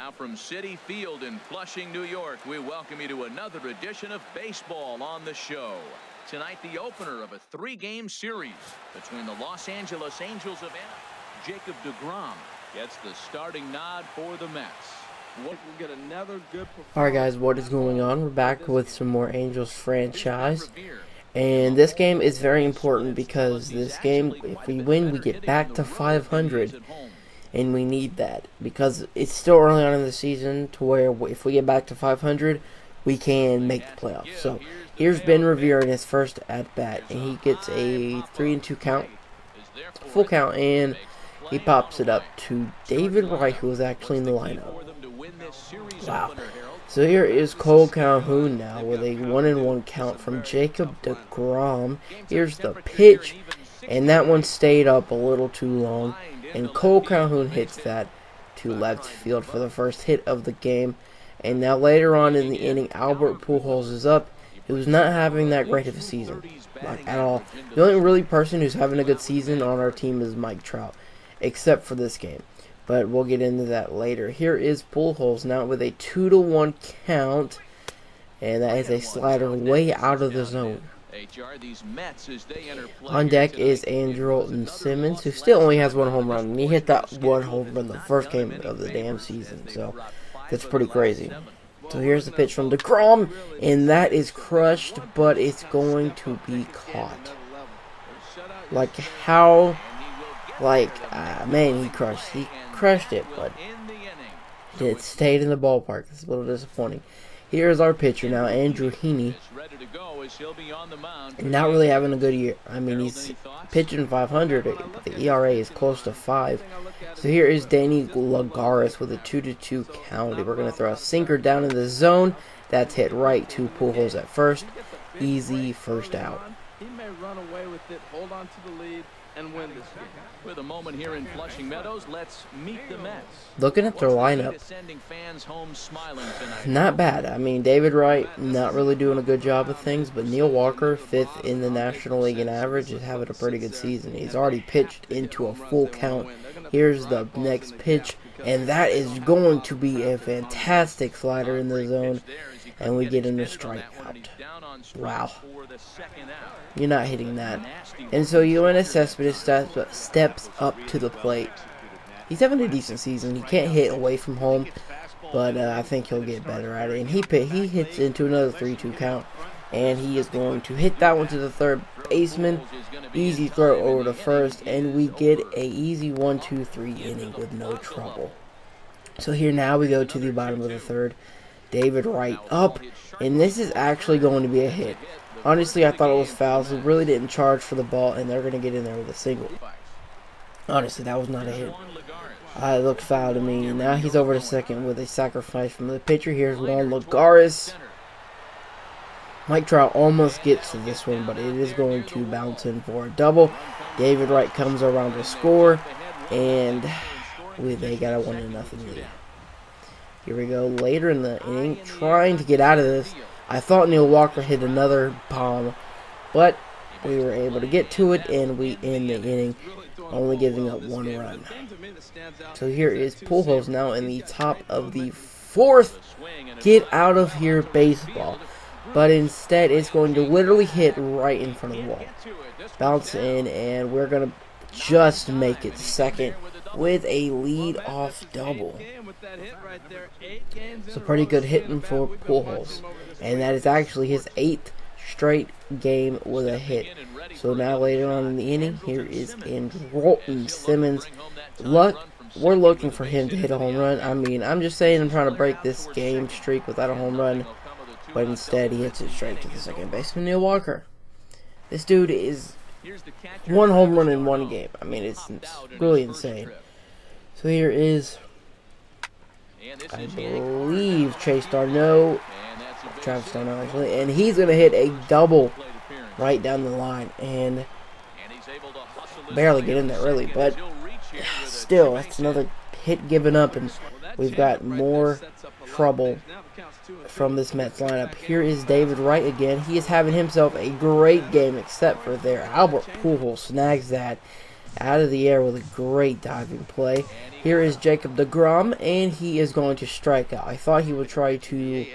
Now from Citi Field in Flushing, New York, we welcome you to another edition of baseball on the show. Tonight, the opener of a 3-game series between the Los Angeles Angels of Jacob deGrom gets the starting nod for the Mets. Alright guys, what is going on? We're back with some more Angels franchise. And this game is very important because this game, if we win, we get back to 500. And we need that because it's still early on in the season to where if we get back to 500, we can make the playoffs. So here's Ben Revere in his first at-bat, and he gets a 3-2 count, full count, and he pops it up to David Wright, who was actually in the lineup. Wow. So here is Cole Calhoun now with a 1-1 count from Jacob deGrom. Here's the pitch, and that one stayed up a little too long. And Cole Calhoun hits that to left field for the first hit of the game. And now later on in the inning, Albert Pujols is up. He was not having that great of a season, like at all. The only really person who's having a good season on our team is Mike Trout, except for this game. But we'll get into that later. Here is Pujols now with a 2-1 count, and that is a slider way out of the zone. On deck is Andrelton Simmons, who still only has 1 home run. And he hit that 1 home run the first game of the damn season, so that's pretty crazy. So here's the pitch from deGrom, and that is crushed, but it's going to be caught. Like how, man, he crushed it, but it stayed in the ballpark. It's a little disappointing. Here's our pitcher now, Andrew Heaney. Not really having a good year. I mean, he's pitching 500, but the ERA is close to 5. So here is Danny Lagares with a 2-2 count. We're going to throw a sinker down in the zone. That's hit right to Pujols at first. Easy first out. He may run away with it, hold on to the lead, and win this game. With a moment here in Flushing Meadows, let's meet the Mets. Looking at their lineup, not bad. I mean, David Wright not really doing a good job of things, but Neil Walker, 5th in the National League in average, is having a pretty good season. He's already pitched into a full count. Here's the next pitch, and that is going to be a fantastic slider in the zone, and we get in a strikeout. Wow. You're not hitting that. And so Yoenis Cespedes steps up to the plate. He's having a decent season. He can't hit away from home, but I think he'll get better at it. And he hits into another 3-2 count, and he is going to hit that one to the third baseman. Easy throw over to first, and we get a easy 1-2-3 inning with no trouble. So here now we go to the bottom of the third. David Wright up, and this is actually going to be a hit. Honestly, I thought it was foul, so really didn't charge for the ball, and they're going to get in there with a single. Honestly, that was not a hit. It looked foul to me. And now he's over to second with a sacrifice from the pitcher. Here's Juan Lagares. Mike Trout almost gets to this one, but it is going to bounce in for a double. David Wright comes around to score, and they got a 1-0 lead. Here we go later in the inning, trying to get out of this. I thought Neil Walker hit another bomb, but we were able to get to it, and we end the inning, only giving up 1 run. So here is Pujols now in the top of the 4th. Get out of here, baseball. But instead, it's going to literally hit right in front of the wall. Bounce in, and we're going to just make it second with a lead-off double. So pretty good hitting for Pujols. And that is actually his 8th straight game with a hit. So now later on in the inning, here is Andrelton Simmons. We're looking for him to hit a home run. I mean, I'm just saying I'm trying to break this game streak without a home run. But instead, he hits it straight to the second baseman, Neil Walker. This dude is 1 home run in 1 game. I mean, it's really insane. So here is, I believe, Travis d'Arnaud, actually, and he's going to hit a double right down the line, and barely get in there, really, but still, that's another hit given up, and we've got more trouble from this Mets lineup. Here is David Wright again. He is having himself a great game, except for there. Albert Pujols snags that, out of the air with a great diving play. Here is Jacob deGrom, and he is going to strike out. I thought he would try to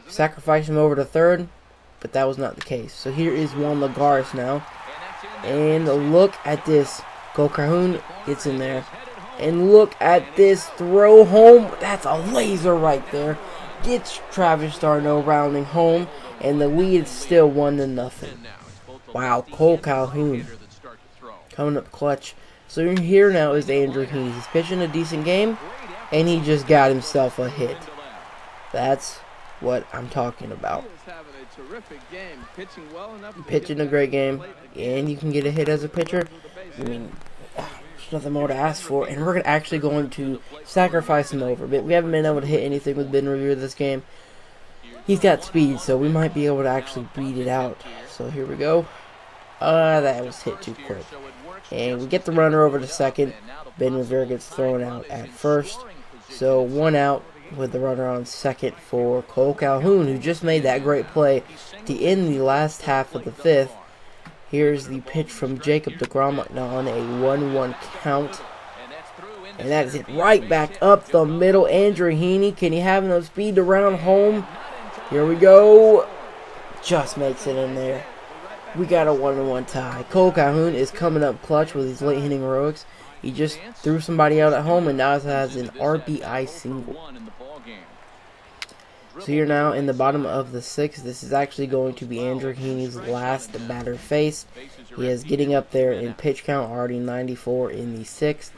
sacrifice him over to third, but that was not the case. So here is Juan Lagares now. And look at this. Calhoun gets in there. And look at this throw home. That's a laser right there. Gets Travis d'Arnaud rounding home. And the lead is still 1-0. Wow, Cole Calhoun coming up clutch. So here now is Andrew Heaney. He's pitching a decent game. And he just got himself a hit. That's what I'm talking about. Pitching a great game, and you can get a hit as a pitcher. I mean, there's nothing more to ask for. And we're actually going to sacrifice him over. But we haven't been able to hit anything with Ben Revere this game. He's got speed, so we might be able to actually beat it out. So here we go. That was hit too quick. And we get the runner over to second. Ben Revere gets thrown out at first. So 1 out with the runner on second for Cole Calhoun, who just made that great play to end the last half of the 5th. Here's the pitch from Jacob deGrom on a 1-1 count. And that is it right back up the middle. Andrew Heaney, can he have enough speed to round home? Here we go. Just makes it in there. We got a 1-1 tie. Cole Calhoun is coming up clutch with his late inning heroics. He just threw somebody out at home and now has an RBI single. So here now in the bottom of the 6th, this is actually going to be Andrew Heaney's last batter faced. He is getting up there in pitch count, already 94 in the 6th.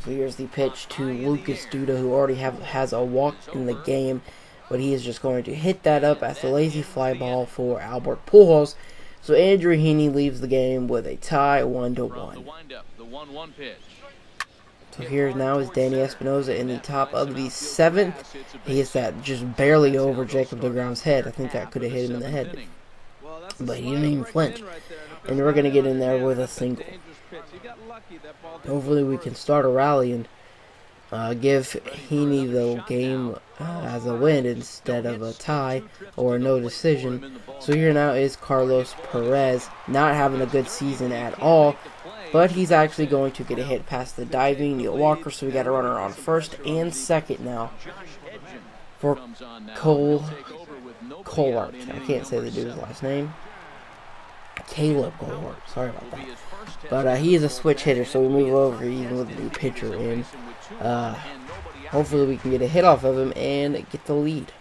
So here's the pitch to Lucas Duda, who already has a walk in the game, but he is just going to hit that up as a lazy fly ball for Albert Pujols. So Andrew Heaney leaves the game with a tie, 1-1. So here now is Danny Espinosa in the top of the 7th. He hits that just barely over Jacob deGrom's head. I think that could have hit him in the head, but he didn't even flinch. And we're going to get in there with a single. Hopefully we can start a rally and give Heaney the game as a win instead of a tie or a no decision. So here now is Carlos Perez, not having a good season at all, but he's actually going to get a hit past the diving Neil Walker. So we got a runner on first and second now for Colart. I can't say the dude's last name. Caleb Colart. Sorry about that. But he is a switch hitter, so we move over even with the new pitcher in. Hopefully we can get a hit off of him and get the lead.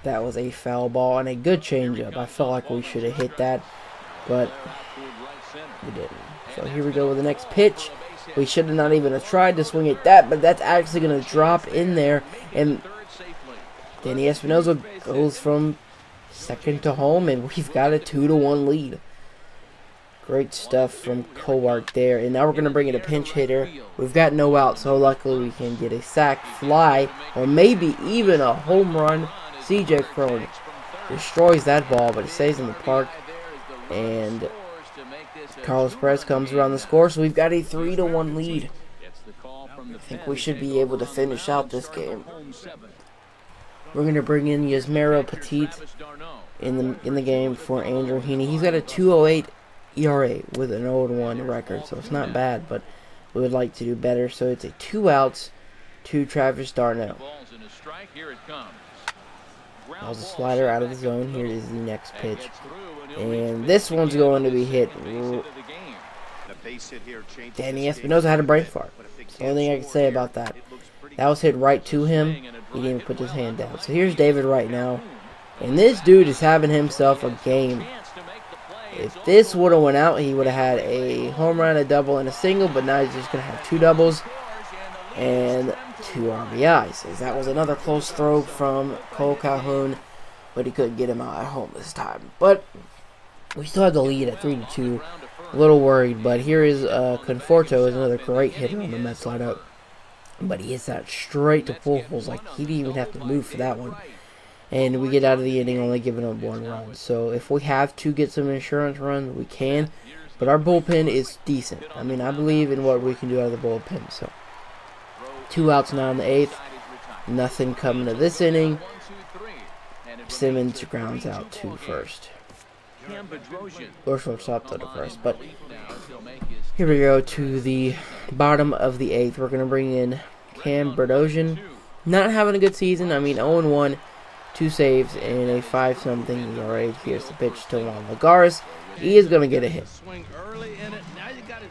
That was a foul ball and a good changeup. I felt like we should have hit that, but we didn't. So here we go with the next pitch. We should have not even tried to swing at that, but that's actually going to drop in there. And Danny Espinosa goes from second to home, and we've got a 2-1 lead. Great stuff from Colart there. And now we're going to bring in a pinch hitter. We've got no out, so luckily we can get a sac fly or maybe even a home run. CJ Crone destroys that ball, but it stays in the park. And Carlos Perez comes around the score, so we've got a 3-1 lead. I think we should be able to finish out this game. We're going to bring in Yasmero Petit in the game for Andrew Heaney. He's got a 2.08 ERA with an 0-1 record, so it's not bad, but we would like to do better. So it's a 2 outs to Travis d'Arnaud. That was a slider out of the zone. Here is the next pitch, and this one's going to be hit. Danny Espinosa had a brain fart. That's the only thing I can say about that. That was hit right to him. He didn't even put his hand down. So here's David right now, and this dude is having himself a game. If this would have went out, he would have had a home run, a double, and a single, but now he's just going to have 2 doubles and 2 RBIs. As that was another close throw from Cole Calhoun, but he couldn't get him out at home this time. But we still have the lead at 3-2. A little worried, but here is Conforto is another great hitter on the Mets lineup. But he hits that straight to Pujols, like he didn't even have to move for that one. And we get out of the inning only giving up 1 run. So if we have to get some insurance runs, we can. But our bullpen is decent. I mean, I believe in what we can do out of the bullpen. So 2 outs now in the 8th. Nothing coming to this inning. Simmons grounds out to first. Or shortstop to the first. But Here we go to the bottom of the 8th. We're going to bring in Cam Berdosian. Not having a good season. I mean, 0-1, 2 saves, and a 5-something ERA. Here's the pitch to Juan Lagares. He is going to get a hit.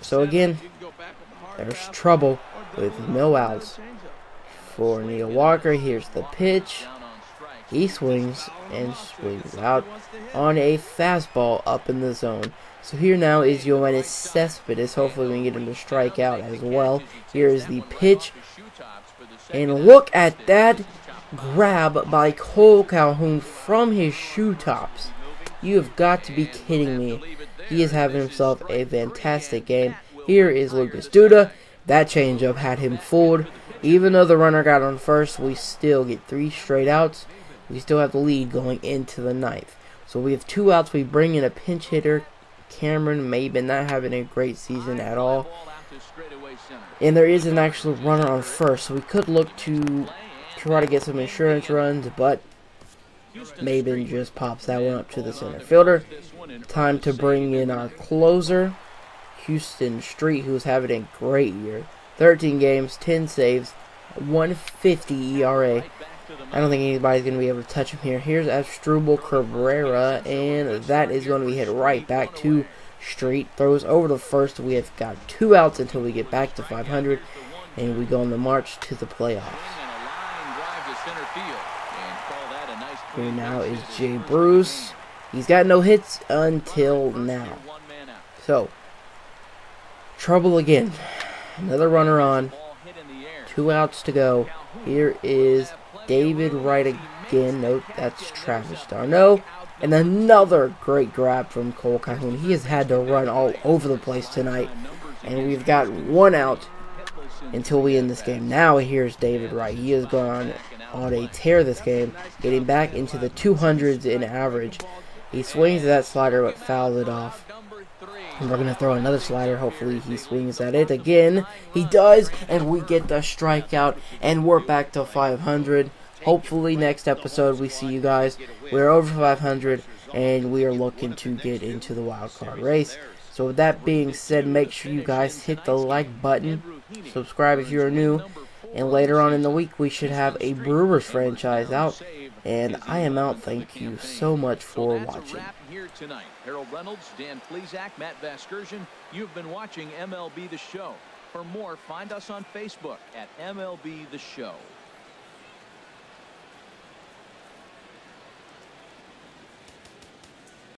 So again, there's trouble with no outs for Neil Walker. Here's the pitch. He swings and swings out on a fastball up in the zone. So here now is Yoenis Cespedes. Hopefully we can get him to strike out as well. Here is the pitch. And look at that grab by Cole Calhoun from his shoe tops. You have got to be kidding me. He is having himself a fantastic game. Here is Lucas Duda. That changeup had him fooled. Even though the runner got on first, we still get 3 straight outs. We still have the lead going into the 9th. So we have 2 outs. We bring in a pinch hitter. Cameron Maben not having a great season at all. And there is an actual runner on first. So we could look to try to get some insurance runs, but Maben just pops that one up to the center fielder. Time to bring in our closer, Houston Street, who's having a great year. 13 games, 10 saves, 150 ERA. I don't think anybody's going to be able to touch him here. Here's Asdrubal Cabrera, and that is going to be hit right back to Street. Throws over to first. We have got 2 outs until we get back to 500, and we go on the march to the playoffs. Here now is Jay Bruce. He's got no hits until now. So, trouble again. Another runner on. 2 outs to go. Here is David Wright again. Nope, that's Travis d'Arnaud. And another great grab from Cole Calhoun. He has had to run all over the place tonight. And we've got 1 out until we end this game. Now here's David Wright. He has gone on a tear this game, getting back into the 200s in average. He swings at that slider but fouls it off. And we're going to throw another slider. Hopefully he swings at it again. He does, and we get the strikeout, and we're back to 500. Hopefully next episode we see you guys. We're over 500, and we are looking to get into the wild card race. So with that being said, make sure you guys hit the like button, subscribe if you're new, and later on in the week we should have a Brewers franchise out. And I am out. Thank you so much for watching. Here tonight, Harold Reynolds, Dan Plesac, Matt Vasgersian. You've been watching MLB The Show. For more, find us on Facebook at MLB The Show.